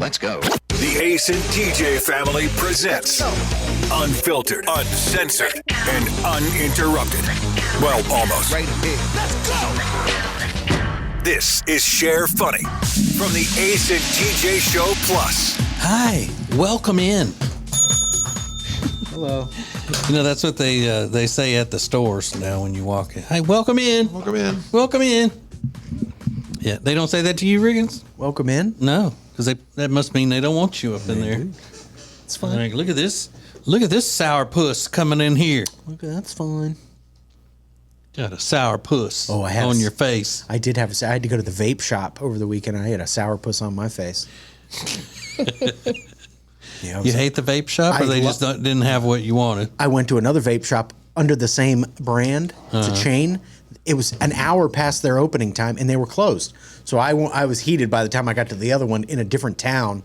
Let's go. The Ace and TJ family presents Unfiltered, Uncensored, and Uninterrupted. Well, almost. Right here. Let's go. This is Share Funny from the Ace and TJ Show Plus. Hi, welcome in. Hello. You know, that's what they say at the stores now when you walk in. Hey, welcome in. Welcome in. Welcome in. Yeah, they don't say that to you, Riggins? Welcome in. No, because that must mean they don't want you up in there. It's fine. Like, look at this. Look at this sourpuss coming in here. Okay, that's fine. Got a sourpuss on your face. I did have. I had to go to the vape shop over the weekend. I had a sourpuss on my face. Yeah, You hate the vape shop, or they just didn't have what you wanted? I went to another vape shop under the same brand. It's a chain. It was an hour past their opening time, and they were closed. So I was heated by the time I got to the other one in a different town,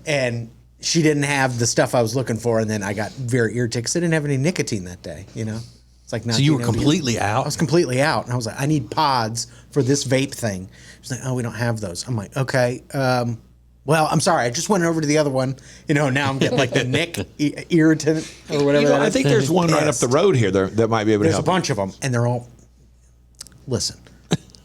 and she didn't have the stuff I was looking for. And then I got very irritated because they didn't have any nicotine that day. You know, it's like So you were completely out? I was completely out, and I was like, I need pods for this vape thing. She's like, oh, we don't have those. I'm like, okay. Well, I'm sorry. I just went over to the other one. You know, now I'm getting like the nick irritant or whatever. I think there's one right up the road here that might be able to There's help. a bunch of them, and they're all. Listen,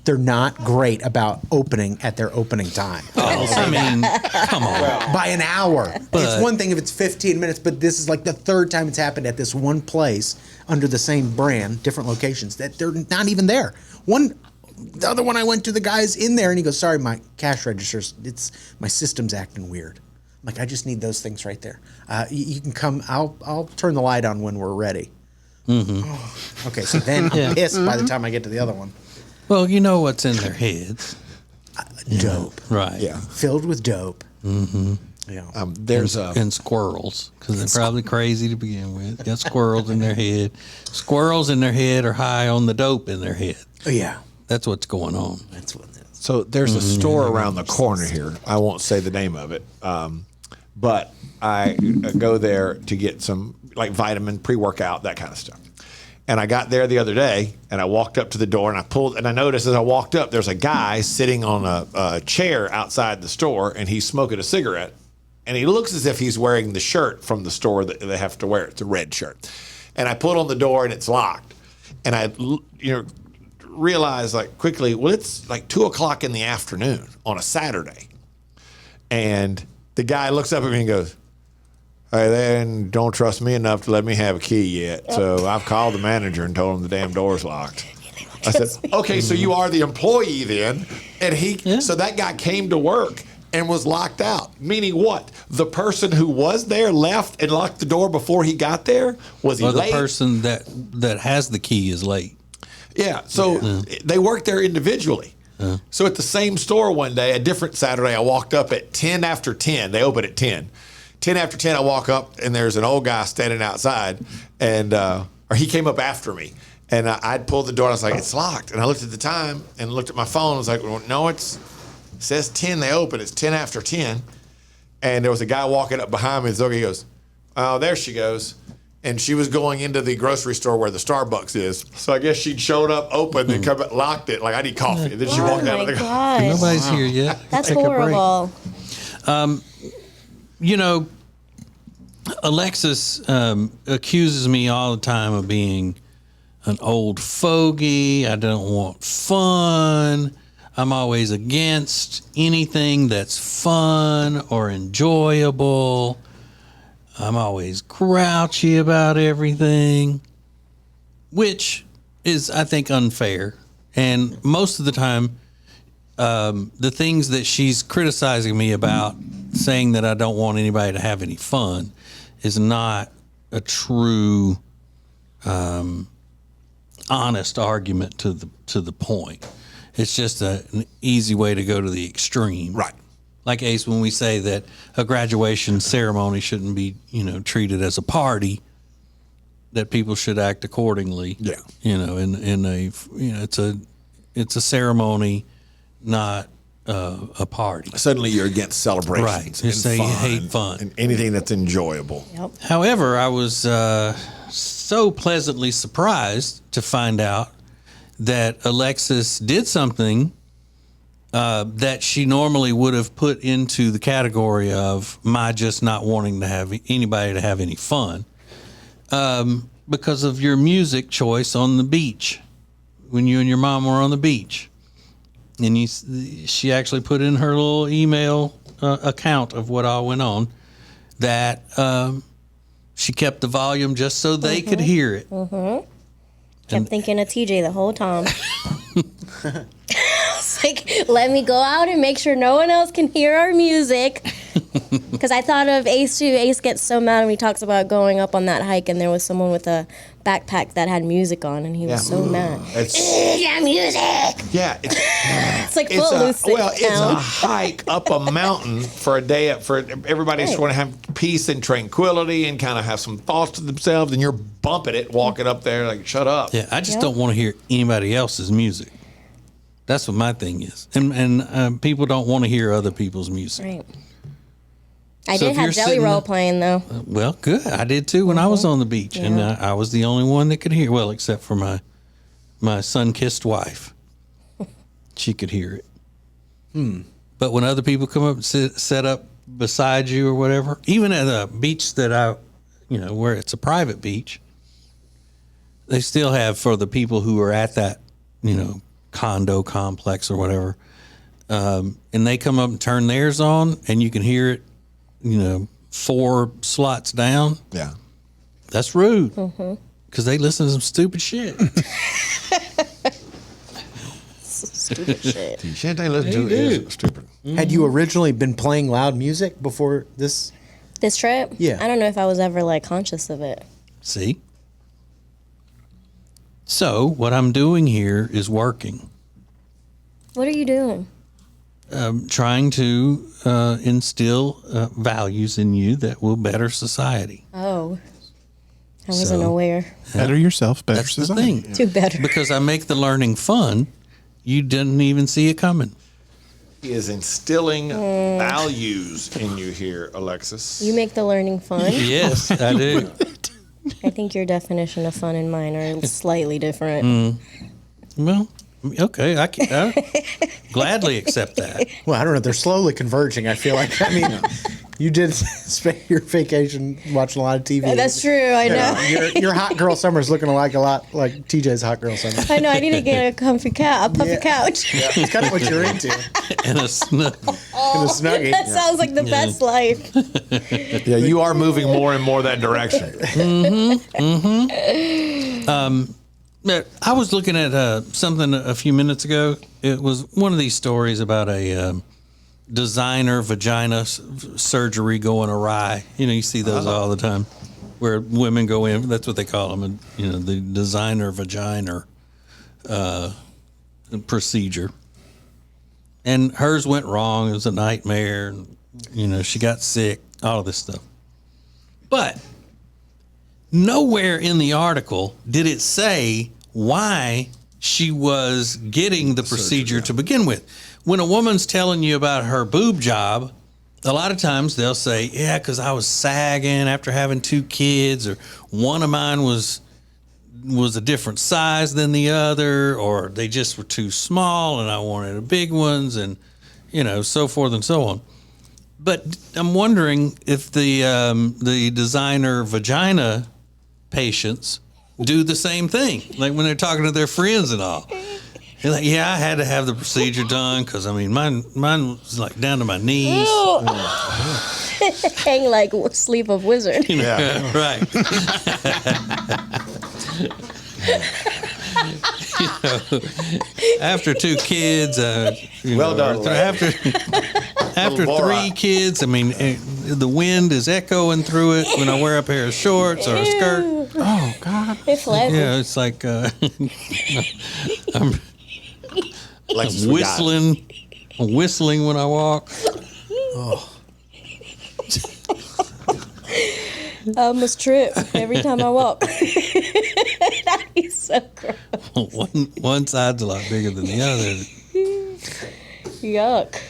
they're not great about opening at their opening time. I mean, come on. By an hour. But- It's one thing if it's 15 minutes, but this is like the third time it's happened at this one place under the same brand, different locations, that they're not even there. The other one I went to, the guy's in there, and he goes, sorry, my cash registers, my system's acting weird. I'm like, I just need those things right there. You can come, I'll turn the light on when we're ready. Mm-hmm. Okay, so then I'm pissed by the time I get to the other one. Well, you know what's in their heads. Dope. Right. Yeah. Filled with dope. Mm-hmm. Yeah. There's and squirrels, because they're probably crazy to begin with. Got squirrels in their head. Squirrels in their head are high on the dope in their head. Oh, yeah. That's what's going on. That's what it is. So there's a store around the corner here. I won't say the name of it, but I go there to get some like vitamin, pre-workout, that kind of stuff. And I got there the other day, and I walked up to the door, and I noticed as I walked up, there's a guy sitting on a chair outside the store, and he's smoking a cigarette, and he looks as if he's wearing the shirt from the store that they have to wear. It's a red shirt. And I pulled on the door, and it's locked. And I, realized like quickly, well, it's like 2:00 in the afternoon on a Saturday. And the guy looks up at me and goes, hey, they don't trust me enough to let me have a key yet. So I've called the manager and told him the damn door's locked. I said, okay, so you are the employee then. And so that guy came to work and was locked out. Meaning what? The person who was there left and locked the door before he got there? Was he late? The person that has the key is late. Yeah, so they work there individually. So at the same store one day, a different Saturday, I walked up at 10 after 10. They open at 10. 10 after 10, I walk up, and there's an old guy standing outside, and or he came up after me. And I'd pulled the door, and I was like, it's locked. And I looked at the time and looked at my phone. I was like, well, no, it says 10. They open. It's 10 after 10. And there was a guy walking up behind me. So he goes, oh, there she goes. And she was going into the grocery store where the Starbucks is. So I guess she'd showed up, opened, and come back, locked it. Like, I need coffee. And then she walked out of the gosh. Nobody's here yet. That's Take a break. horrible. Alexis accuses me all the time of being an old fogey. I don't want fun. I'm always against anything that's fun or enjoyable. I'm always grouchy about everything, which is, I think, unfair. And most of the time, the things that she's criticizing me about, saying that I don't want anybody to have any fun, is not a true, honest argument to the point. It's just an easy way to go to the extreme. Right. Like Ace, when we say that a graduation ceremony shouldn't be, treated as a party, that people should act accordingly. Yeah. It's a ceremony, not a party. Suddenly you're against celebrations. Right. Just say you hate fun. And anything that's enjoyable. Yep. However, I was so pleasantly surprised to find out that Alexis did something that she normally would have put into the category of my just not wanting to have anybody to have any fun, because of your music choice on the beach when you and your mom were on the beach. And she actually put in her little email account of what all went on, that she kept the volume just so they could hear it. Kept thinking of TJ the whole time. It's like, let me go out and make sure no one else can hear our music. Because I thought of Ace too. Ace gets so mad when he talks about going up on that hike and there was someone with a backpack that had music on and he was so mad. Yeah, music. Yeah, It's like Footloose. it's a hike up a mountain for a day. For everybody just want to have peace and tranquility and kind of have some thoughts to themselves, and you're bumping it, walking up there like, shut up. Yeah, I just don't want to hear anybody else's music. That's what my thing is, and people don't want to hear other people's music. Right. I So did if you're have Jelly sitting Roll there- playing though. Well, good. I did too when I was on the beach, and I was the only one that could hear. Well, except for my sun-kissed wife, she could hear it. But when other people come up and set up beside you or whatever, even at a beach that where it's a private beach, they still have, for the people who are at that, condo complex or whatever, and they come up and turn theirs on, and you can hear it, 4 slots down. Yeah. That's rude, because they listen to some stupid shit. Stupid shit. Shit they listen to is stupid. Had you originally been playing loud music before this? This trip? Yeah. I don't know if I was ever like conscious of it. See? So what I'm doing here is working. What are you doing? Trying to instill values in you that will better society. Oh. I wasn't So- aware. Better yourself, better That's the society. thing. Do better. Because I make the learning fun, you didn't even see it coming. He is instilling values in you here, Alexis. You make the learning fun. Yes, I do. I think your definition of fun and mine are slightly different. Well, okay, I gladly accept that. Well, I don't know. They're slowly converging. I feel like. I mean, you did spend your vacation watching a lot of TV. That's true. I know. Your hot girl summer is looking a lot like TJ's hot girl summer. I know. I need to get a puffy couch. Yeah, it's kind of what you're into. And a snug. In a snuggie. That sounds like the best life. Yeah, you are moving more and more that direction. I was looking at something a few minutes ago. It was one of these stories about a designer vagina surgery going awry. You see those all the time, where women go in. That's what they call them. The designer vagina procedure. And hers went wrong. It was a nightmare. And, she got sick. All of this stuff. But nowhere in the article did it say why she was getting the procedure to begin with. When a woman's telling you about her boob job, a lot of times they'll say, yeah, because I was sagging after having 2 kids, or one of mine was a different size than the other, or they just were too small and I wanted a big ones, and, so forth and so on. But I'm wondering if the designer vagina patients do the same thing, like when they're talking to their friends and all. They're like, yeah, I had to have the procedure done because, mine was like down to my knees. Hang like Sleep of Wizard. Right. After 2 kids, Well done, after Little 3 Borat. kids, the wind is echoing through it when I wear a pair of shorts or a skirt. Oh God. It's like Yeah, it's like I'm Alexis, we got it. whistling when I walk. I almost trip every time I walk. That'd be so gross. One side's a lot bigger than the other. Yuck.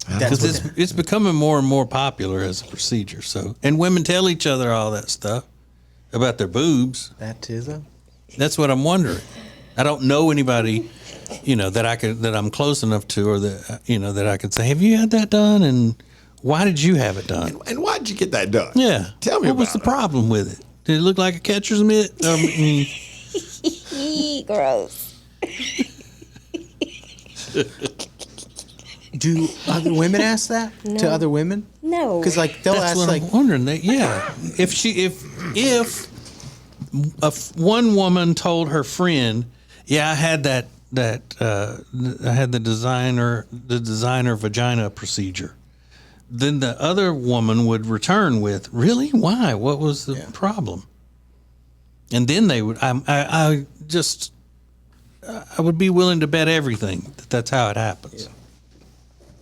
Because it's becoming more and more popular as a procedure. So, and women tell each other all that stuff about their boobs. That is a. That's what I'm wondering. I don't know anybody, that I'm close enough to, or that I could say, have you had that done? And why did you have it done? And why did you get that done? Yeah. Tell me what was the problem with it? Did it look like a catcher's mitt? Gross. Do other women ask that to other women? No. Because they'll That's ask what I'm wondering. If one woman told her friend, "Yeah, I had I had the designer vagina procedure," then the other woman would return with, "Really? Why? What was the problem?" And then they would. I would be willing to bet everything that's how it happens. Yeah.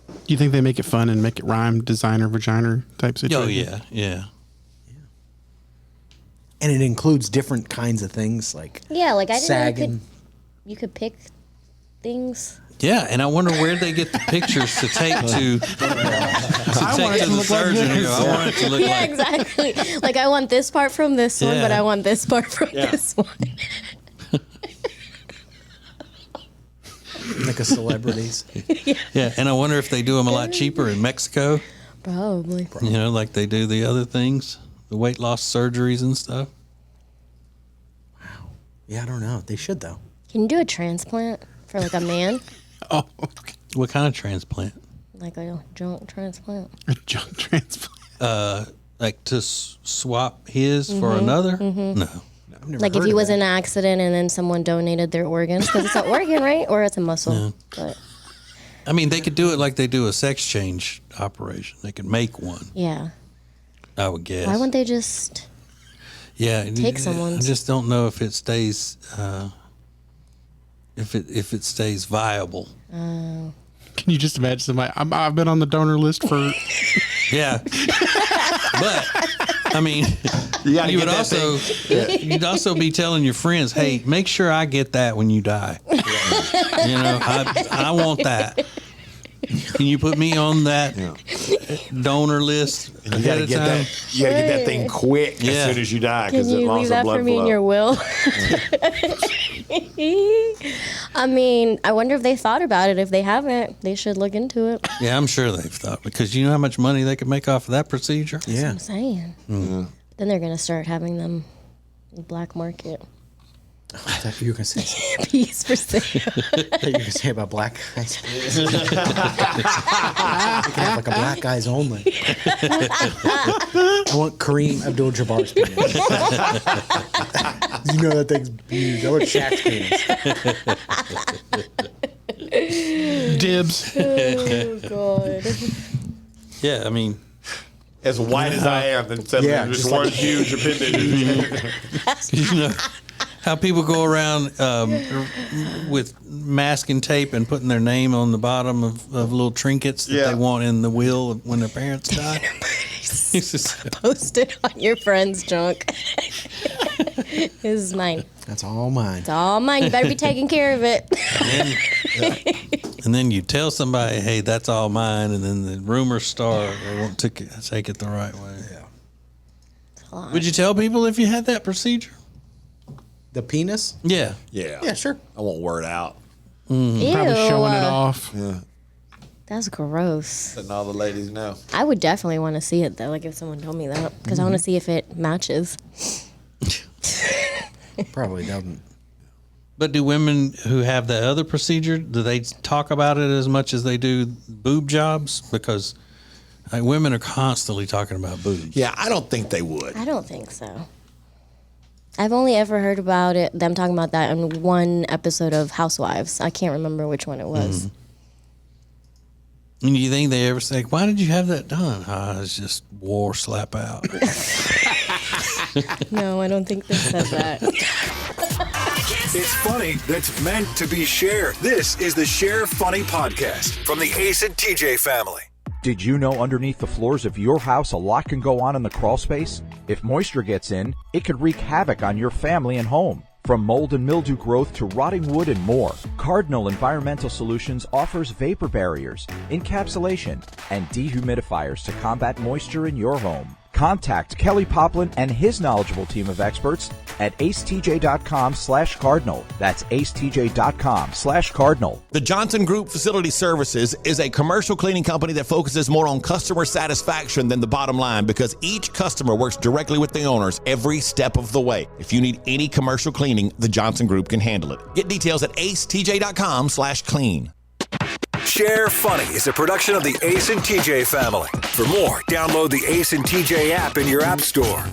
Do you think they make it fun and make it rhyme, designer, vagina type situation? Oh, yeah. And it includes different kinds of things like I didn't sagging. know you could pick things. Yeah, and I wonder where they get the pictures to take to the surgeon. I want it to look like. Exactly. Like, I want this part from this one, but I want this part from this one. Like a celebrities. Yeah, and I wonder if they do them a lot cheaper in Mexico. Probably. Like they do the other things, the weight loss surgeries and stuff. Wow. Yeah, I don't know. They should, though. Can you do a transplant for a man? Oh, okay. What kind of transplant? Like a junk transplant? A junk transplant. Like to swap his for another? Mm-hmm. No. Like if he was in an accident and then someone donated their organs, because it's an organ, right? Or it's a muscle. Yeah. But I mean, they could do it like they do a sex change operation. They could make one. Yeah. I would guess. Why wouldn't they just take someone's? I just don't know if it stays if it stays viable. Can you just imagine somebody? I've been on the donor list for. Yeah. But I mean, you'd also be telling your friends, "Hey, make sure I get that when you die." I want that. Can you put me on that donor list ahead of time? You gotta get that thing quick as soon as you die, because it lost leave the that blood for me flow. in your will? I mean, I wonder if they thought about it. If they haven't, they should look into it. Yeah, I'm sure they've thought, because you know how much money they could make off of that procedure? Yeah. I'm saying. Mm-hmm. Then they're gonna start having them black market. I thought you were going to say Piece for sale. I thought you were going to say about black guys. You can have like a black guys only. I want Kareem Abdul-Jabbar's penis. You know that thing's huge. I want Shaq's penis. Dibs. Oh God. Yeah, I mean, As white as I am, then suddenly there's just one like- huge appendage. you know how people go around with masking tape and putting their name on the bottom of little trinkets that they want in the will when their parents die. Post it on your friend's junk. This is mine. That's all mine. It's all mine. You better be taking care of it. And then you tell somebody, "Hey, that's all mine," and then the rumors start. They won't take it the right way. Yeah. Would you tell people if you had that procedure? The penis? Yeah. Yeah, sure. I won't wear it out. Ew. Probably showing it off. Yeah. That's gross. Letting all the ladies know. I would definitely want to see it though, like if someone told me that, because I want to see if it matches. Probably doesn't. But do women who have the other procedure, do they talk about it as much as they do boob jobs? Because women are constantly talking about boobs. Yeah, I don't think they would. I don't think so. I've only ever heard about it, them talking about that in one episode of Housewives. I can't remember which one it was. And do you think they ever say, "Why did you have that done?" It's just war slap out. No, I don't think they said that. It's funny that's meant to be shared. This is the Share Funny Podcast from the Ace and TJ family. Did you know underneath the floors of your house a lot can go on in the crawl space? If moisture gets in, it could wreak havoc on your family and home. From mold and mildew growth to rotting wood and more, Cardinal Environmental Solutions offers vapor barriers, encapsulation, and dehumidifiers to combat moisture in your home. Contact Kelly Poplin and his knowledgeable team of experts at acetj.com/cardinal. That's acetj.com/cardinal. The Johnson Group Facility Services is a commercial cleaning company that focuses more on customer satisfaction than the bottom line because each customer works directly with the owners every step of the way. If you need any commercial cleaning, the Johnson Group can handle it. Get details at acetj.com/clean. Share Funny is a production of the Ace and TJ family. For more, download the Ace and TJ app in your app store.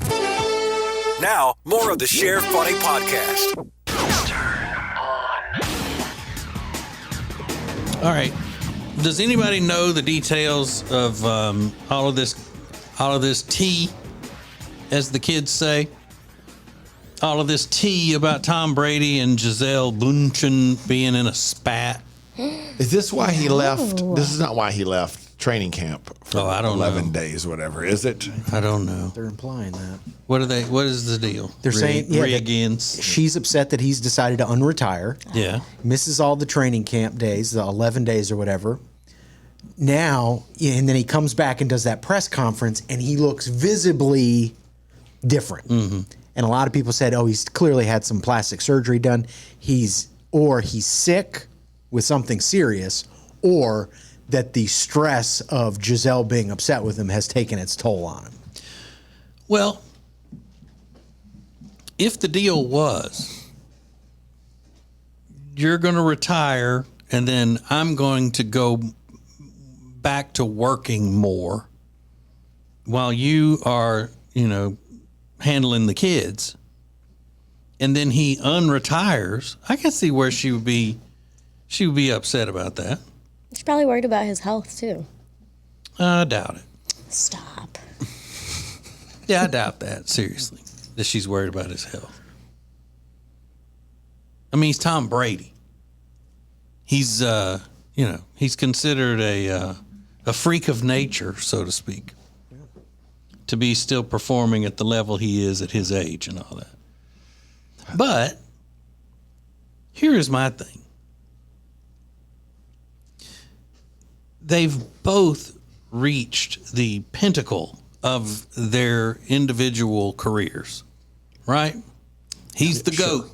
Now, more of the Share Funny podcast. All right. Does anybody know the details of all of this tea, as the kids say? All of this tea about Tom Brady and Gisele Bündchen being in a spat. Is this why he left? This is not why he left training camp for I don't 11 know. days, whatever, is it? I don't know. They're implying that. What is the deal? They're saying that Riggins. she's upset that he's decided to unretire. Yeah. Misses all the training camp days, the 11 days or whatever. Now, and then he comes back and does that press conference, and he looks visibly different. Mm-hmm. And a lot of people said, he's clearly had some plastic surgery done. He's sick with something serious, or that the stress of Gisele being upset with him has taken its toll on him. Well, if the deal was, you're going to retire and then I'm going to go back to working more while you are, handling the kids, and then he unretires, I can see where she would be upset about that. She's probably worried about his health, too. I doubt it. Stop. Yeah, I doubt that, seriously, that she's worried about his health. I mean, he's Tom Brady. He's, he's considered a freak of nature, so to speak, to be still performing at the level he is at his age and all that. But here is my thing. They've both reached the pinnacle of their individual careers, right? He's the GOAT.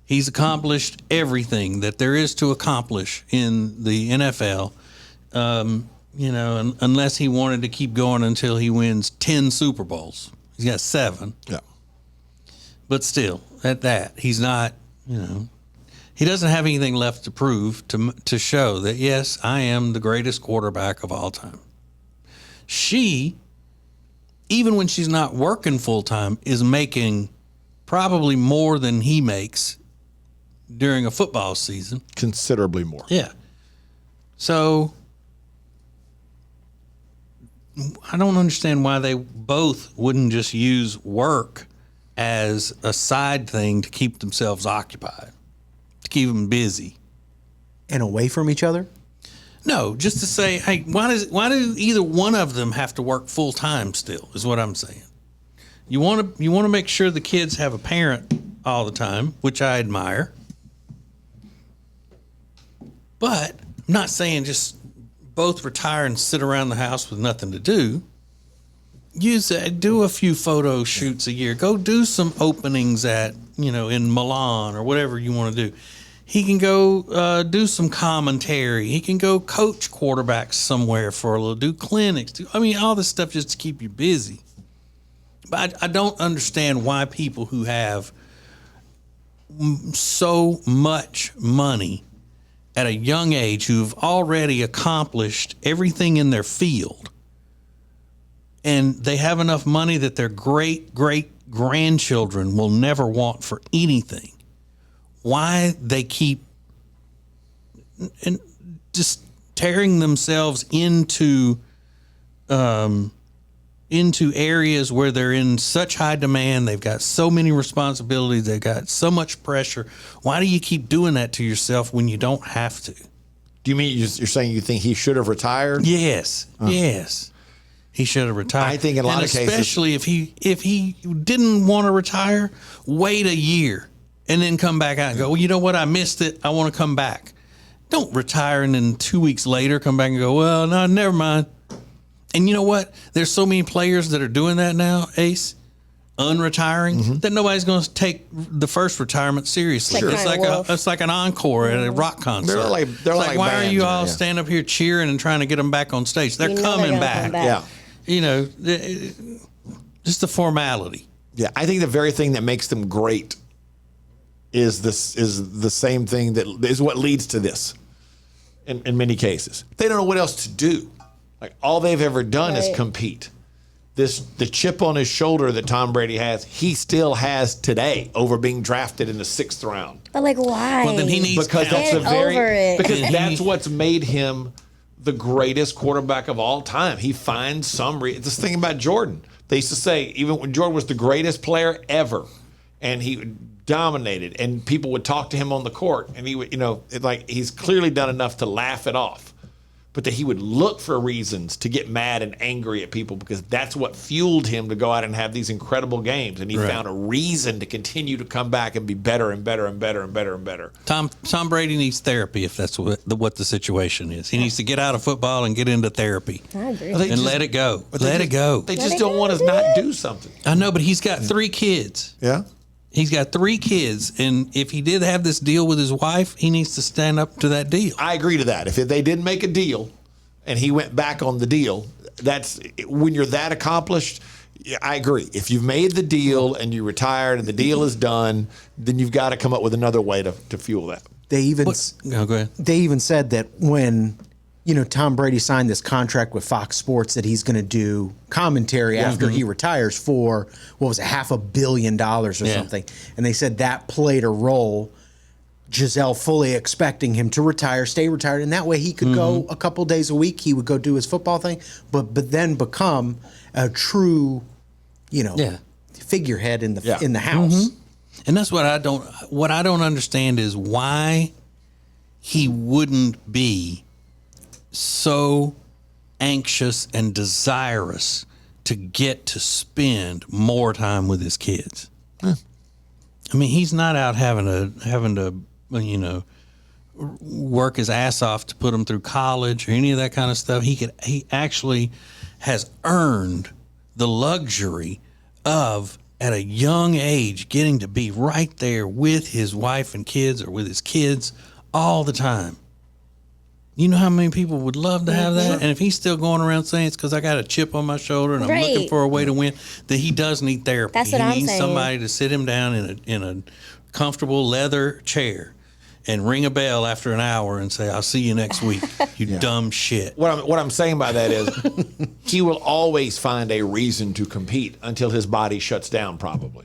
He's accomplished everything that there is to accomplish in the NFL, unless he wanted to keep going until he wins 10 Super Bowls. He's got 7. Yeah. But still, at that, he's not, he doesn't have anything left to prove to show that, yes, I am the greatest quarterback of all time. She, even when she's not working full time, is making probably more than he makes during a football season. Considerably more. Yeah. So I don't understand why they both wouldn't just use work as a side thing to keep themselves occupied, to keep them busy. And away from each other? No, just to say, hey, why do either one of them have to work full time still, is what I'm saying. You want to make sure the kids have a parent all the time, which I admire. But I'm not saying just both retire and sit around the house with nothing to do. Do a few photo shoots a year. Go do some openings at, in Milan or whatever you want to do. He can go do some commentary. He can go coach quarterbacks somewhere for a little, do clinics. All this stuff just to keep you busy. But I don't understand why people who have so much money at a young age, who've already accomplished everything in their field, and they have enough money that their great-great-grandchildren will never want for anything, why they keep and just tearing themselves into areas where they're in such high demand, they've got so many responsibilities, they've got so much pressure. Why do you keep doing that to yourself when you don't have to? Do you mean you're saying you think he should have retired? Yes, yes. He should have retired. I think in a lot of cases, especially if he didn't want to retire, wait a year and then come back out and go, well, you know what? I missed it. I want to come back. Don't retire and then 2 weeks later come back and go, well, no, never mind. And you know what? There's so many players that are doing that now, Ace. unretiring, then nobody's going to take the first retirement seriously. Sure. It's like an encore at a rock concert. They're It's like why are bands you now, all yeah. standing up here cheering and trying to get them back on stage? They're You know coming gonna back. come back. Yeah. You know, just the formality. Yeah, I think the very thing that makes them great is the same thing that is what leads to this. In many cases, they don't know what else to do. Like all they've ever done is Right. compete. The chip on his shoulder that Tom Brady has, he still has today over being drafted in the 6th round. But like, why? Well, then he needs Because that's Get a very over it. because And that's what's made him the greatest quarterback of all time. He finds some this thing about Jordan. They used to say even when Jordan was the greatest player ever, and he dominated, and people would talk to him on the court, and he would, he's clearly done enough to laugh it off. But that he would look for reasons to get mad and angry at people because that's what fueled him to go out and have these incredible games. And he found a reason to continue to come back and be better and better and better and better and better. Tom Brady needs therapy if that's what the situation is. He needs to get out of football and get into therapy. I agree. And let it go. Let it go. They just don't want us not do something. I know, but he's got 3 kids. Yeah. He's got 3 kids, and if he did have this deal with his wife, he needs to stand up to that deal. I agree to that. If they didn't make a deal and he went back on the deal, that's when you're that accomplished. I agree. If you've made the deal and you retired and the deal is done, then you've got to come up with another way to fuel that. They even No, go ahead. they even said that when Tom Brady signed this contract with Fox Sports that he's going to do commentary after he retires for what was it, $500 million or something, and they said that played a role. Giselle fully expecting him to retire, stay retired, and that way he could go a couple days a week. He would go do his football thing, but then become a true, figurehead in the house. And that's what I don't understand is why he wouldn't be so anxious and desirous to get to spend more time with his kids. I mean, he's not out having to work his ass off to put him through college or any of that kind of stuff. He actually has earned the luxury of at a young age getting to be right there with his wife and kids or with his kids all the time. You know how many people would love to have that? And if he's still going around saying it's because I got a chip on my shoulder and I'm looking for a way to win, that he does need therapy. That's what I'm He needs saying. somebody to sit him down in a comfortable leather chair and ring a bell after an hour and say, "I'll see you next week, you dumb shit." What I'm saying by that is he will always find a reason to compete until his body shuts down, probably.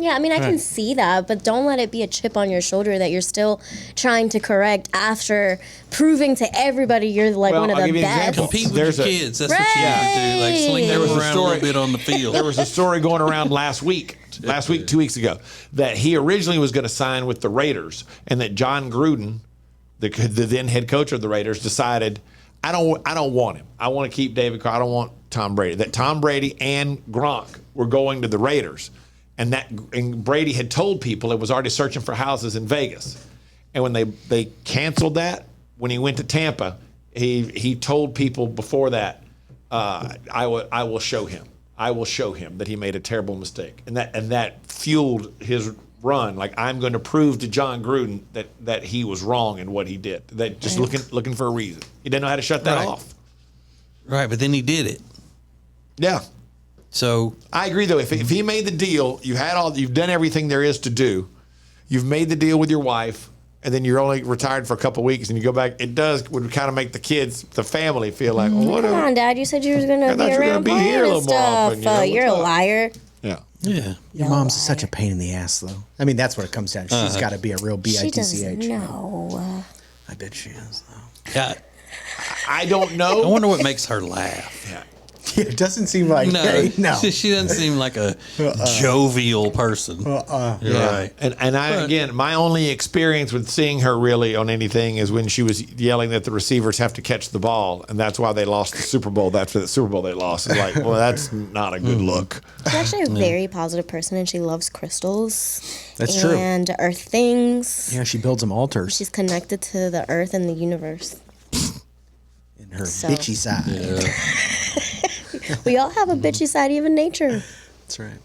Yeah, I mean, I can see that, but don't let it be a chip on your shoulder that you're still trying to correct after proving to everybody you're like Well, one of I'll the give you an best. example. Compete with There's your a- kids. That's what you need to do. Like sling them There was a around a story- little bit on the field. There was a story going around last week, 2 weeks ago, that he originally was going to sign with the Raiders, and that John Gruden, the then head coach of the Raiders, decided, I don't want him. I want to keep David Carr. I don't want Tom Brady. That Tom Brady and Gronk were going to the Raiders, and Brady had told people it was already searching for houses in Vegas, and when they canceled that, when he went to Tampa, he told people before that, I will show him. I will show him that he made a terrible mistake, and that fueled his run. Like, I'm going to prove to John Gruden that he was wrong in what he did. That just looking for a reason. He didn't know how to shut that Right. off. Right, but then he did it. Yeah, So I agree though. If he made the deal, you've done everything there is to do. You've made the deal with your wife, and then you're only retired for a couple of weeks, and you go back. It would kind of make the kids, the family, feel like, Come on, Dad, you said you were going to thought be you were around gonna be here playing a and little more stuff. often, you know, You're a what's up? liar. yeah, Your mom's such a pain in the ass, though. I mean, that's what it comes down to. She's got to be a real She doesn't bitch. know. I bet she is, though. yeah. I don't I know. wonder what makes her laugh. Yeah. Yeah, it doesn't seem like No, hey, no. she doesn't seem like a jovial person. You're right. And again, my only experience with seeing her really on anything is when she was yelling that the receivers have to catch the ball, and that's why they lost the Super Bowl. That's the Super Bowl they lost. It's like, well, that's not a good look. She's actually a very positive person, and she loves crystals. That's true. And earth things. Yeah, she builds them altars She's connected to the earth and the universe. in her So- bitchy side. We all have a bitchy side, even nature. That's right.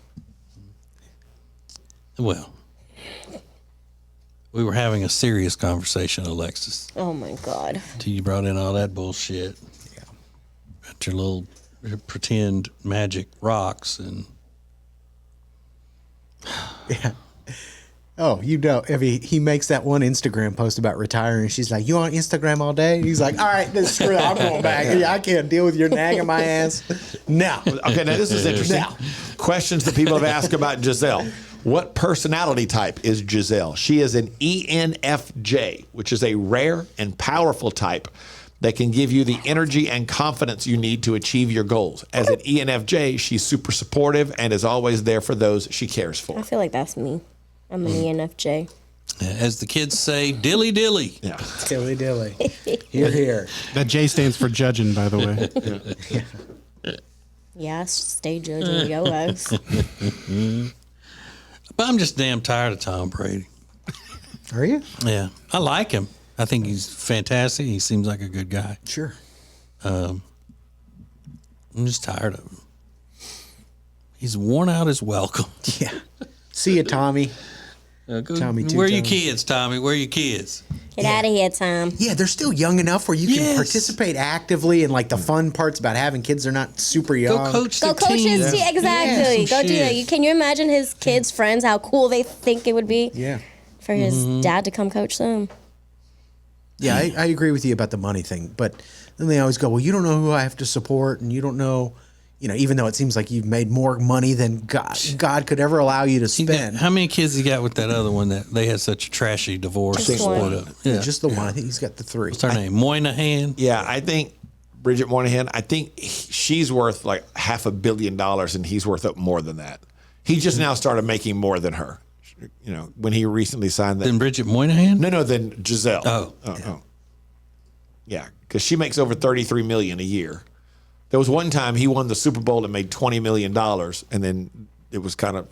Well, we were having a serious conversation, Alexis, Oh my God. till you brought in all that bullshit. Yeah. About your little pretend magic rocks and. Yeah. Oh, you know, I mean, he makes that one Instagram post about retiring. She's like, "You on Instagram all day?" He's like, "All right, then screw it. I'm going back. I can't deal with your nagging my ass." No. Okay, now this is interesting. Now. Questions that people have asked about Giselle. What personality type is Giselle? She is an ENFJ, which is a rare and powerful type that can give you the energy and confidence you need to achieve your goals. As an ENFJ, she's super supportive and is always there for those she cares I for. feel like that's me. I'm an ENFJ. As the kids say, dilly dilly. Yeah. Dilly dilly. Here, here. That J stands for judging, by the way. Yeah, I stay judging your ass. But I'm just damn tired of Tom Brady. Are you? Yeah, I like him. I think he's fantastic. He seems like a good guy. Sure. I'm just tired of him. He's worn out his welcome. Yeah. See you, Tommy. Tommy two Where are your times. kids, Tommy? Where are your kids? Get out of here, Tom. Yeah, they're still young enough where you can Yes. participate actively, and like the fun parts about having kids, they're not super young. Go coach Go the coach team. his team. Exactly. Some Go do that. shit. Can you imagine his kids' friends, how cool they think it would be Yeah. for his dad to come coach them? Yeah, I agree with you about the money thing, but then they always go, "Well, you don't know who I have to support, and you don't know, even though it seems like you've made more money than God could ever allow you to He got- spend." how many kids he got with that other one that they had such a trashy divorce? Just one. split up? Yeah, just the one. I think he's got the three. What's her name? Moynihan. Yeah, I think Bridget Moynihan, I think she's worth like $500 million and he's worth up more than that. He just now started making more than her. When he recently signed that. Then Bridget Moynihan. No, then Giselle. Oh. Yeah, because she makes over $33 million a year. There was one time he won the Super Bowl and made $20 million, and then it was kind of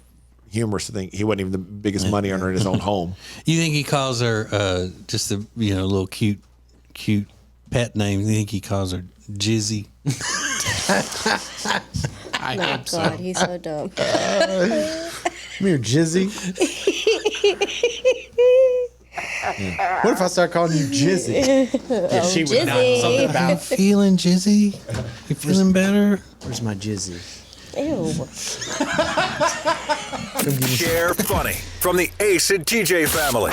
humorous to think he wasn't even the biggest money earner in his own home. You think he calls her just a little cute pet name? You think he calls her Jizzy? I Oh, hope so. God, he's so dumb. Come here, Jizzy. What if I start calling you Jizzy? Yeah, she would not know something about. Feeling Jizzy? You feeling better? Where's my Jizzy? Ew. Share funny from the Ace and TJ family.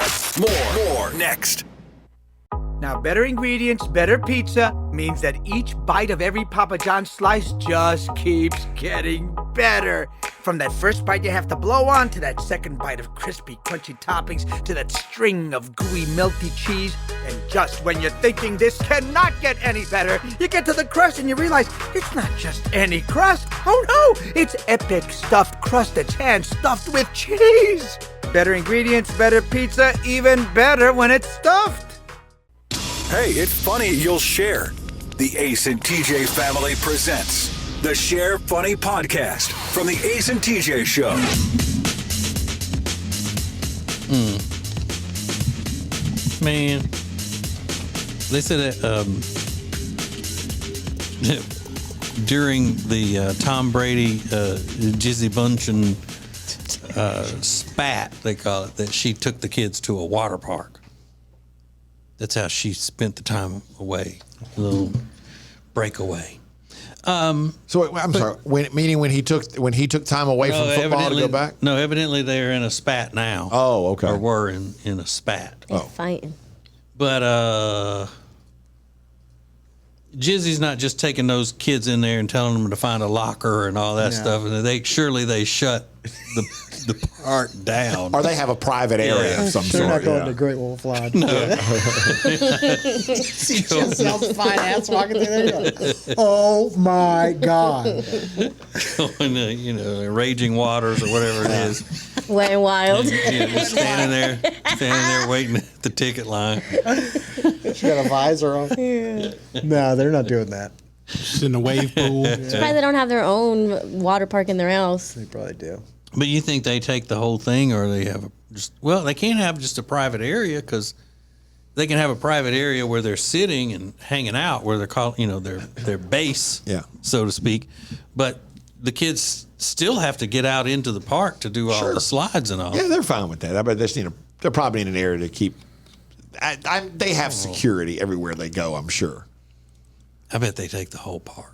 More next. Now, better ingredients, better pizza means that each bite of every Papa John's slice just keeps getting better. From that first bite you have to blow on, to that second bite of crispy, crunchy toppings, to that string of gooey, melty cheese. And just when you're thinking this cannot get any better, you get to the crust and you realize it's not just any crust. Oh no, it's epic stuffed crust that's hand-stuffed with cheese. Better ingredients, better pizza, even better when it's stuffed. Hey, it's funny you'll share. The Ace and TJ family presents the Share Funny Podcast from the Ace and TJ Show. Man, they said that during the Tom Brady Jizzy Bunchen spat, they call it, that she took the kids to a water park. That's how she spent the time away, a little breakaway. So I'm sorry. Meaning when he took time away from football to go back. No, evidently they're in a spat now. Oh, okay. Or were in a spat. They're fighting. But Jizzy's not just taking those kids in there and telling them to find a locker and all that stuff. And they shut the park down. Or they have a private area of some They're sort. not going yeah. to Great Wolf Lodge. No. See Giselle's fine ass walking through there. Oh my God. Going to Raging Waters or whatever it is. Wet and wild. Just standing there waiting at the ticket line. She got a visor on. No, they're not doing that. Just in a wave pool. Probably they don't have their own water park in their house. They probably do. But you think they take the whole thing, or they have they can't have just a private area, because they can have a private area where they're sitting and hanging out, where they're called, their base, Yeah. so to speak. But the kids still have to get out into the park to do all the slides and all. Yeah, they're fine with that. I bet they're probably in an area to keep. They have security everywhere they go, I'm sure. I bet they take the whole park.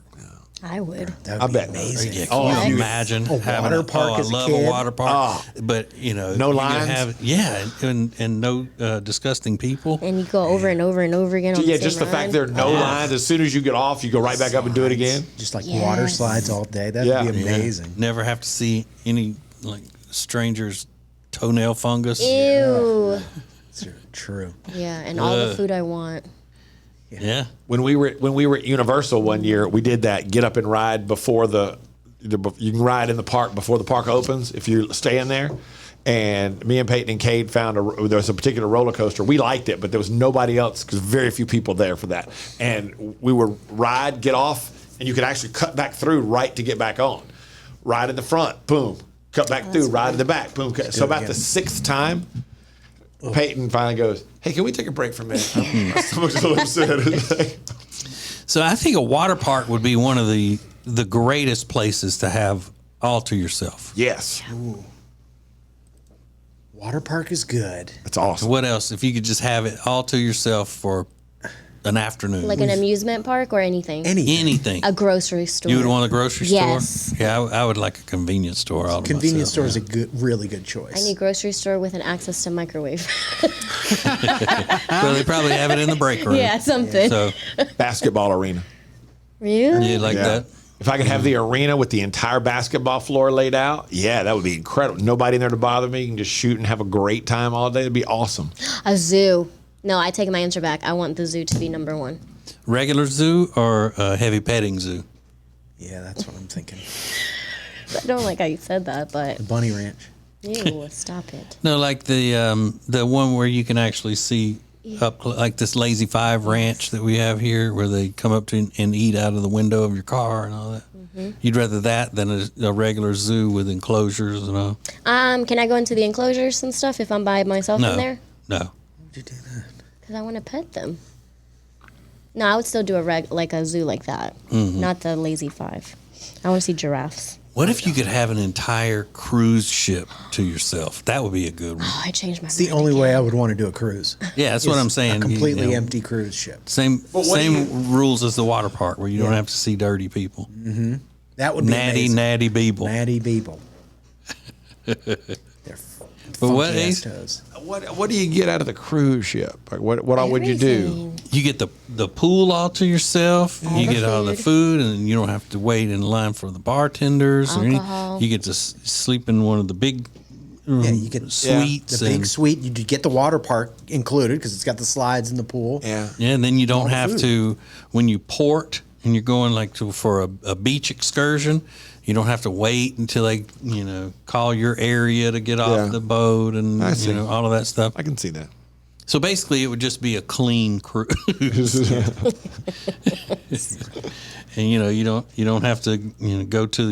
I would. That I would bet. be amazing. Yeah, can you imagine having water park I as a love kid? a water park, but No you could lines? and no disgusting people. And you go over and over and over again. On Yeah, the just the same fact ride. there are no lines. As soon as you get off, you go right back up and do it again. Just like Yes. water slides all day. That'd Yeah. be amazing. Never have to see any like strangers' toenail fungus. Ew. True. Yeah, and all the food I want. Yeah. When we were at Universal one year, we did that get up and ride before you can ride in the park before the park opens if you stay in there. And me and Peyton and Cade found there was a particular roller coaster. We liked it, but there was nobody else because very few people there for that. And we would ride, get off, and you could actually cut back through right to get back on. Ride in the front, boom. Cut back through, ride in the back, boom. So about the sixth time, Peyton finally goes, "Hey, can we take a break for a minute?" I'm so upset. So I think a water park would be one of the greatest places to have all to yourself. Yes. Water park is good. That's awesome. What else? If you could just have it all to yourself for an afternoon. Like an amusement park or anything? Anything. A grocery store. You would want a grocery Yes. store? Yeah, I would like a convenience store. All to Convenience store myself, is a really good choice. I need grocery store with an access to microwave. Well, they probably have it in the break room. Yeah, something. So Basketball arena. Really? you like that? If I could have the arena with the entire basketball floor laid out, yeah, that would be incredible. Nobody in there to bother me. You can just shoot and have a great time all day. It'd be awesome. A zoo. No, I take my answer back. I want the zoo to be number one. Regular zoo or a heavy petting zoo? Yeah, that's what I'm thinking. I don't like how you said that, but Bunny Ranch. ew, stop it. No, like the one where you can actually see like this Lazy Five ranch that we have here, where they come up to and eat out of the window of your car and all that. Mm-hmm. You'd rather that than a regular zoo with enclosures and all? Can I go into the enclosures and stuff if I'm by myself in there? No. Would you do that? Because I want to pet them. No, I would still do like a zoo like that, not the Lazy Five. I want to see giraffes. What if you could have an entire cruise ship to yourself? That would be a good one. Oh, I changed my It's the mind only again. way I would want to do a cruise. Yeah, that's what Is I'm saying. A completely You know, empty cruise ship. Same what do same rules as the water park, where you don't have to see dirty people. That would be amazing. Natty people. Natty people. They're But what, funky ass Ace? toes. What do you get out of the cruise ship? Like what all would you do? Everything. You get the pool all to yourself. You the get all the food. food, and you don't have to wait in line for the bartenders. Alcohol. You get to sleep in one of the big Yeah, you get suites. the big and, suite. You get the water park included because it's got the slides in the pool. Yeah. yeah, and then you don't all the have food. to, when you port and you're going like for a beach excursion, you don't have to wait until they, call your area to get Yeah. off the boat and, I see. all of that stuff. I can see that. So basically, it would just be a clean cruise, and you don't have to go to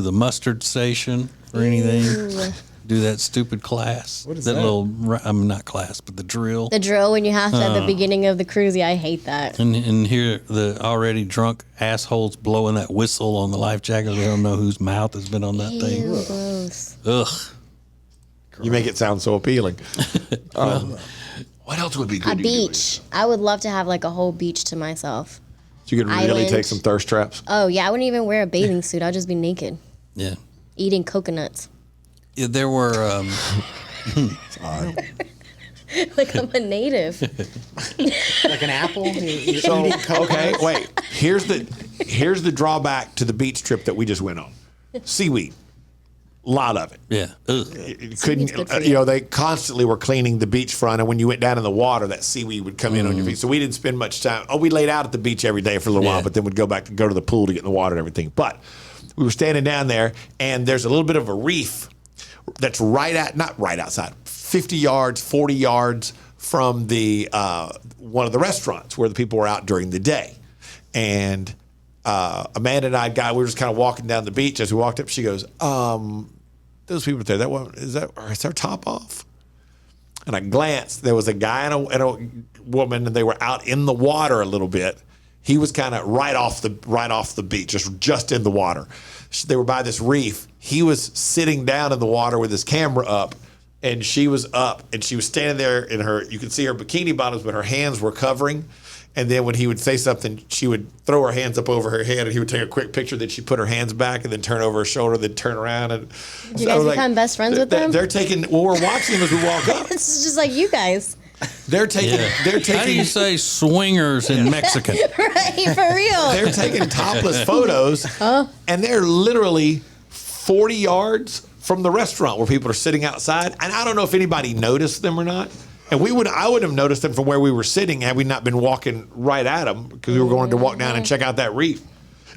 the mustard station or anything. Ew. Do that stupid class. What is that that? little? Not class, but the drill. The drill when you have to at the beginning of the cruise. Yeah, I hate that. And here the already drunk assholes blowing that whistle on the life jacket. They don't know whose mouth has been on that Ew, thing. gross. Ugh. You make it sound so appealing. What else would be good? A you could do? beach. I would love to have like a whole beach to myself. So you could really Island. take some thirst traps. Oh yeah, I wouldn't even wear a bathing suit. I'd just be naked, Yeah. eating coconuts. Yeah, there were. Like I'm a native. Like an apple. So okay, wait. Here's the drawback to the beach trip that we just went on. Seaweed. A lot of it. Yeah. Ugh. It couldn't, good for you. they constantly were cleaning the beachfront, and when you went down in the water, that seaweed would come in on your feet. So we didn't spend much time. Oh, we laid out at the beach every day for a little while, but then we'd go to the pool to get in the water and everything. But we were standing down there, and there's a little bit of a reef that's not right outside, 50 yards, 40 yards from the one of the restaurants where the people were out during the day. And Amanda and I, we were just kind of walking down the beach. As we walked up, she goes, those people there, is their top off? And I glanced. There was a guy and a woman, and they were out in the water a little bit. He was kind of right off the beach, just in the water. They were by this reef. He was sitting down in the water with his camera up, and she was up, and she was standing there in her. You could see her bikini bottoms, but her hands were covering. And then when he would say something, she would throw her hands up over her head, and he would take a quick picture. Then she'd put her hands back, and then turn over her shoulder, then turn around. And you guys become best friends with them? They're taking. Well, we're watching them as we walk up. It's just like you guys. They're taking. They're taking. How do you say swingers in Mexican? Right, for real. They're taking topless photos, and they're literally 40 yards from the restaurant where people are sitting outside. And I don't know if anybody noticed them or not. And I would have noticed them from where we were sitting had we not been walking right at them because we were going to walk down and check out that reef.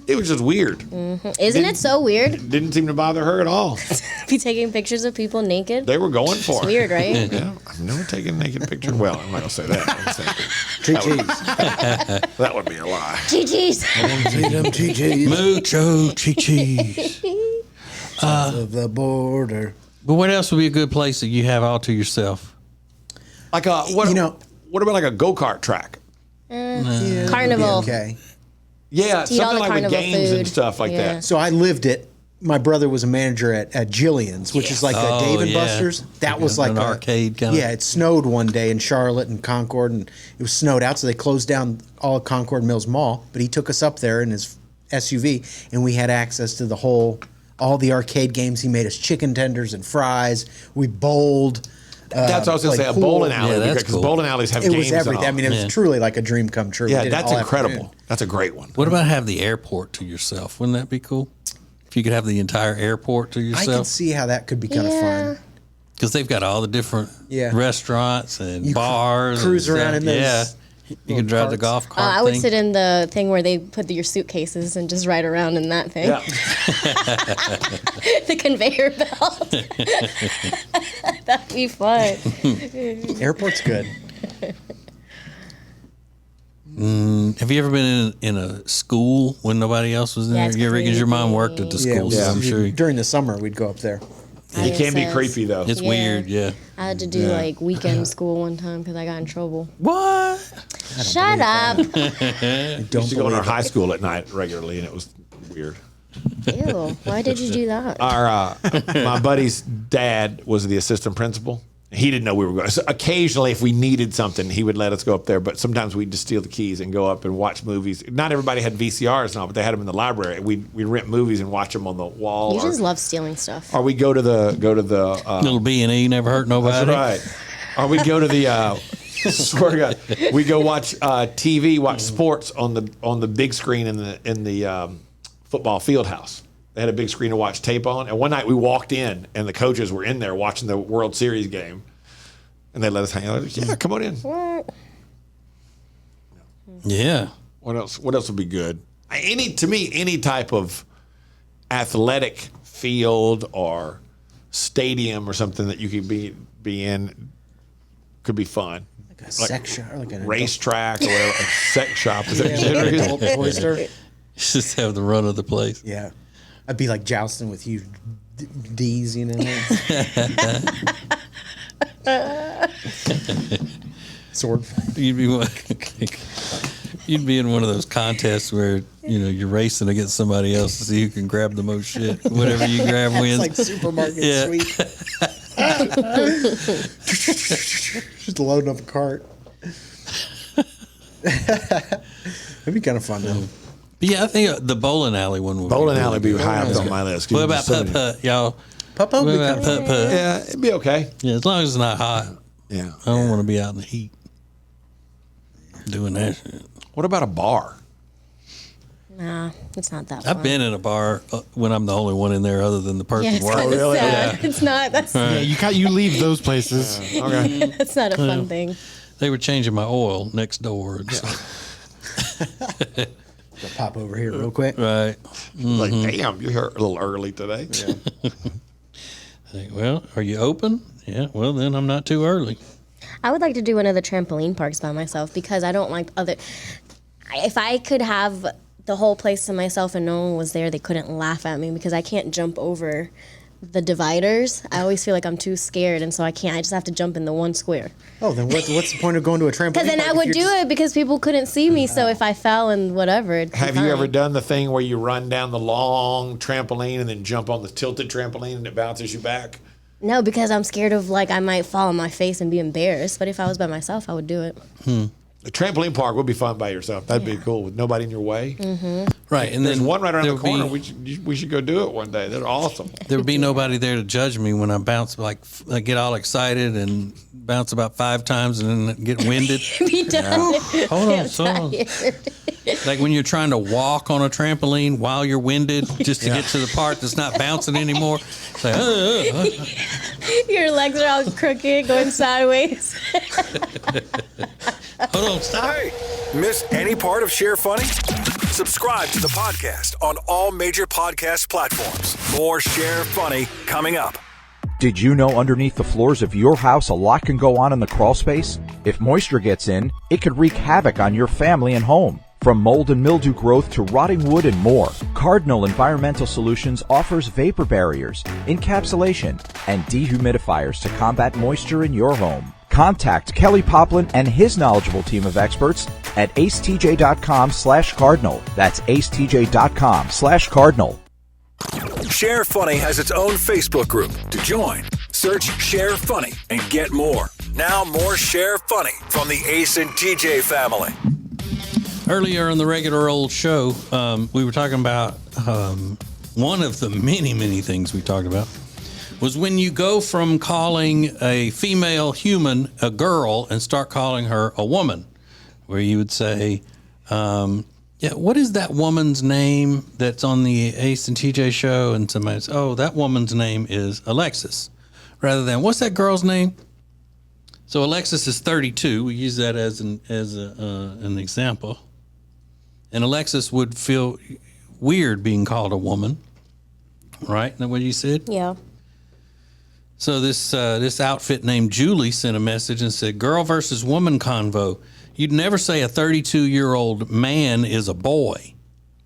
It was just weird. Mm-hmm. Isn't it so weird? Didn't seem to bother her at all. Be taking pictures of people naked. They were going for it's it. weird, right? Yeah, I've never taken a naked picture. Well, I'm not going to say that. That would be a lie. Chi-Chis. Mucho chi-chis. Of the border. But what else would be a good place that you have all to yourself? Like what about like a go-kart track? Yeah, Carnival. Okay. Yeah, To eat all something the like with carnival games food. and stuff like Yeah. that. So I lived it. My brother was a manager at Jillian's, which is like a Dave and yeah. Buster's. That was like an arcade kind of. Yeah, it snowed one day in Charlotte and Concord, and it was snowed out, so they closed down all of Concord Mills Mall. But he took us up there in his SUV, and we had access to all the arcade games. He made us chicken tenders and fries. We bowled. That's what I was going to say, a pool. bowling alley, Yeah, that's because cool. bowling alleys have It games was everything. I and all. mean, it was truly like a dream come true. We Yeah, did it that's all incredible. afternoon. That's a great one. What about have the airport to yourself? Wouldn't that be cool? If you could have the entire airport to I can yourself? see how that could be kind of fun. Because they've got all the different restaurants and You bars. cruise and around in those Yeah. You can drive the carts. golf cart I would thing. sit in the thing where they put your suitcases and just ride around in that thing. Yeah. The conveyor belt. That'd be fun. Airport's good. Have you ever been in a school when nobody else was Yeah, there? it's Yeah, because your mom creepy. worked at the school, so I'm sure During the summer, we'd go up there. It can be Says- creepy, though. it's Yeah. weird. Yeah. I had to do like weekend school one time because I got in trouble. What? Shut up. We Don't used to go in our believe it. high school at night regularly, and it was weird. Ew. Why did you do that? My buddy's dad was the assistant principal. He didn't know we were going. So occasionally, if we needed something, he would let us go up there. But sometimes we'd just steal the keys and go up and watch movies. Not everybody had VCRs now, but they had them in the library. We'd rent movies and watch them on the wall. You just love stealing stuff. Or we go to the Little B&E never hurt nobody. That's right. Or we go to the swear to God, we go watch TV, watch sports on the big screen in the football field house. They had a big screen to watch tape on. And one night we walked in, and the coaches were in there watching the World Series game. And they let us hang out. Yeah, come on in. Yeah. What else? What else would be good? To me, any type of athletic field or stadium or something that you could be in could be fun. Like a sex shop, or like a racetrack or whatever. A sex shop. Is that Yeah, what it adult is? oyster. Just have the run of the place. Yeah, I'd be like jousting with huge D's, you know. Sword. You'd be in one of those contests where you're racing against somebody else to see who can grab the most shit. Whatever you grab wins. It's like supermarket Yeah. sweep. Just loading up a cart. That'd be kind of fun though. But yeah, I think the bowling alley one would Bowling be alley would be really high up good. on my list. What about putt-putt, y'all? Putt-putt would What be about kind of fun. putt-putt? Yeah, it'd be okay. Yeah, as long as it's not hot. Yeah. I don't want to be out in the heat doing that shit. What about a bar? Nah, it's not that fun. I've been in a bar when I'm the only one in there other than the person Yeah, it's working. kind of really? sad. It's not. That's Yeah, you leave those places. Okay. that's not a fun thing. They were changing my oil next door. And so, Go pop over here real quick. right. Like, damn, you're here a little early today. Like, well, are you open? Yeah. Well, then I'm not too early. I would like to do one of the trampoline parks by myself because I don't like other. If I could have the whole place to myself and no one was there, they couldn't laugh at me because I can't jump over the dividers. I always feel like I'm too scared, and so I can't. I just have to jump in the one square. Oh, then what's the point of going to a trampoline? Because then I would do it because people couldn't see me. So if I fell and whatever, it'd be Have you fine. ever done the thing where you run down the long trampoline and then jump on the tilted trampoline and it bounces you back? No, because I'm scared of like I might fall on my face and be embarrassed. But if I was by myself, I would do it. The trampoline park would be fun by yourself. That'd be cool with nobody in your way. Right, and There's then one right around the there'll corner. be- We should go do it one day. They're awesome. There would be nobody there to judge me when I bounce, like I get all excited and bounce about 5 times and then get winded. Be done. Hold on, I'm son. tired. Like when you're trying to walk on a trampoline while you're winded, just to get to the part that's not bouncing anymore. It's like, Your legs are all crooked, going sideways. hold on, stop. Hey, miss any part of Share Funny? Subscribe to the podcast on all major podcast platforms. More Share Funny coming up. Did you know underneath the floors of your house a lot can go on in the crawl space? If moisture gets in, it could wreak havoc on your family and home. From mold and mildew growth to rotting wood and more, Cardinal Environmental Solutions offers vapor barriers, encapsulation, and dehumidifiers to combat moisture in your home. Contact Kelly Poplin and his knowledgeable team of experts at acetj.com/cardinal. That's acetj.com/cardinal. Share Funny has its own Facebook group. To join, search Share Funny and get more. Now more Share Funny from the Ace and TJ family. Earlier on the regular old show, we were talking about one of the many, many things we talked about was when you go from calling a female human a girl and start calling her a woman, where you would say, what is that woman's name that's on the Ace and TJ show? And somebody says, oh, that woman's name is Alexis, rather than, what's that girl's name? So Alexis is 32. We use that as an example. And Alexis would feel weird being called a woman, right? Isn't that what you said? Yeah. So this outfit named Julie sent a message and said, girl versus woman convo. You'd never say a 32-year-old man is a boy.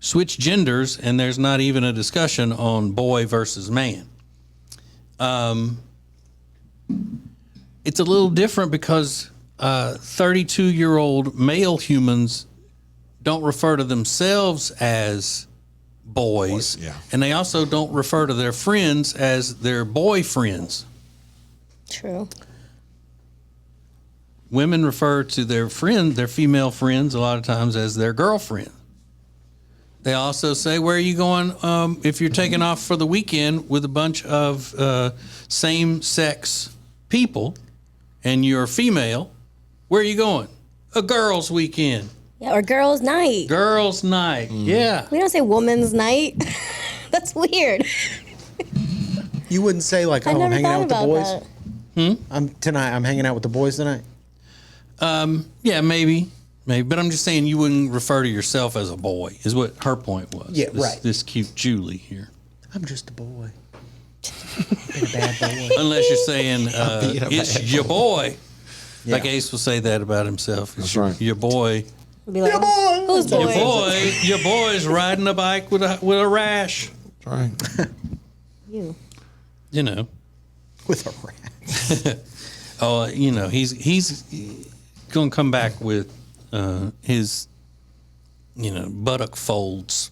Switch genders, and there's not even a discussion on boy versus man. It's a little different because 32-year-old male humans don't refer to themselves as boys, and they also don't refer to their friends as their boyfriends. True. Women refer to their female friends, a lot of times as their girlfriend. They also say, where are you going if you're taking off for the weekend with a bunch of same-sex people and you're female, where are you going? A girls' weekend. Yeah, or girls' night. Girls' night, yeah. We don't say woman's night. That's weird. You wouldn't say like, I I'm never hanging out thought with the about boys. that. I'm hanging out with the boys tonight. Yeah, maybe. But I'm just saying you wouldn't refer to yourself as a boy, is what her point was. Yeah, right. This cute Julie here. I'm just a boy. Being a bad boy. Unless you're saying being a it's bad your boy. Yeah. Like Ace will say that about himself. It's That's right. Your boy. Be like, who's boy? Your boy's riding a bike with a rash. That's right. You. You know. With a rat. Oh, you know, he's gonna come back with his, buttock folds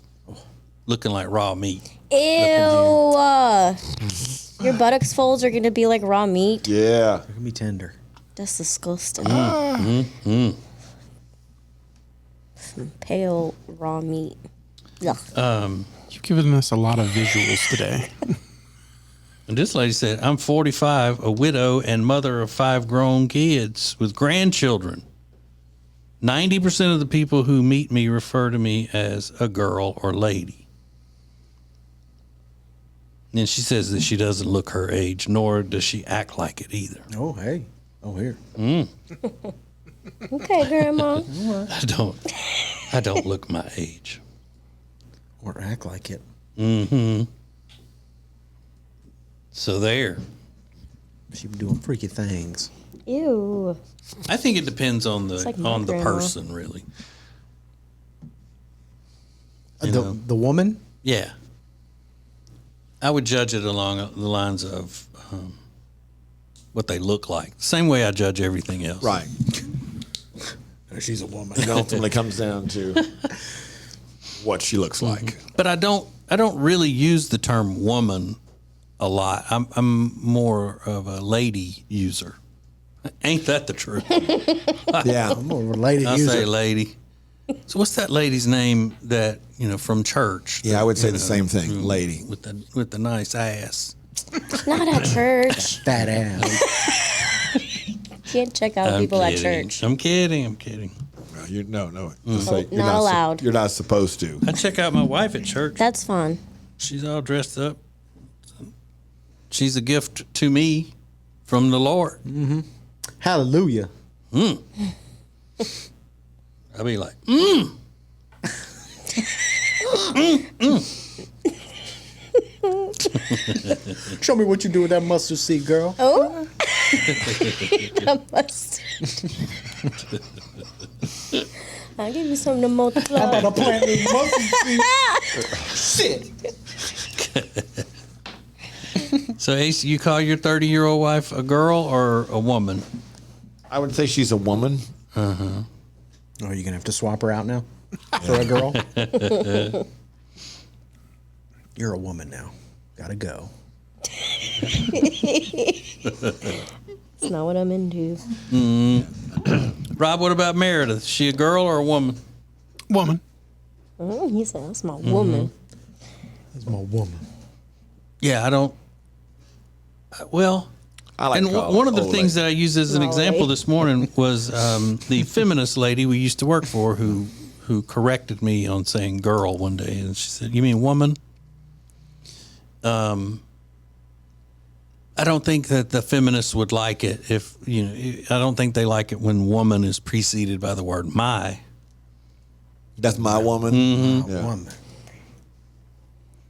looking like raw meat. Ew. Your buttocks folds are going to be like raw meat. Yeah. They're gonna be tender. That's disgusting. Mm-hmm. Some pale raw meat. Ugh. You've given us a lot of visuals today. And this lady said, I'm 45, a widow and mother of 5 grown kids with grandchildren. 90% of the people who meet me refer to me as a girl or lady. And she says that she doesn't look her age, nor does she act like it either. Oh, hey. Oh, here. Okay, Grandma. I don't look my age. Or act like it. Mm-hmm. So there. She be doing freaky things. Ew. I think it depends on the like my on the grandma. person, really. The woman? Yeah. I would judge it along the lines of what they look like. Same way I judge everything else. Right. She's a woman. It ultimately comes down to what she looks like. But I don't really use the term woman a lot. I'm more of a lady user. Ain't that the truth? Yeah. I'm more of a lady I user. say lady. So what's that lady's name that, from church? Yeah, I would say the same thing, lady. With the nice ass. Not at church. Fat ass. Can't check out people at kidding. church. I'm kidding. No. Just say, you're Not allowed. You're not supposed to. I check out my wife at church. That's fun. She's all dressed up. She's a gift to me from the Lord. Mm-hmm. Hallelujah. I'll be like, Show me what you do with that mustard seed, girl. Oh. I must. I'll give you something to multiply. I'm about to plant this mustard seed. Shit. So Ace, you call your 30-year-old wife a girl or a woman? I would say she's a woman. Oh, you're going to have to swap her out now for a girl? You're a woman now. Gotta go. That's not what I'm into. Rob, what about Meredith? Is she a girl or a woman? Woman. Oh, he said, that's my woman. That's my woman. Yeah, I don't. Well, I like and to call one her of the old things lady. that I used as an Old example lady. this morning was the feminist lady we used to work for who corrected me on saying girl one day, and she said, "You mean woman?" I don't think that the feminists would like it if I don't think they like it when woman is preceded by the word my. That's my woman. Mm-hmm. Yeah. Woman.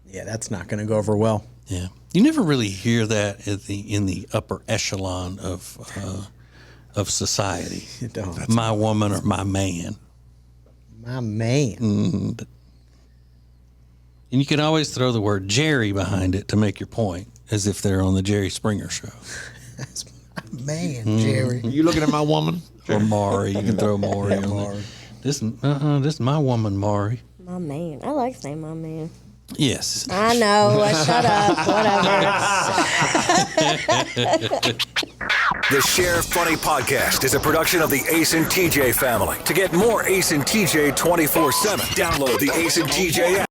Yeah, that's not going to go over well. Yeah, you never really hear that in the upper echelon of society. You don't. My woman or my man. My man. And you can always throw the word Jerry behind it to make your point, as if they're on the Jerry Springer show. That's my man, Jerry. You looking at my woman? Or Maury. You can throw Maury on Maury. there. This is my woman, Maury. My man. I like saying my man. Yes. I know. Shut up. Whatever. The Sheriff Funny Podcast is a production of the Ace and TJ family. To get more Ace and TJ 24/7, download the Ace and TJ app.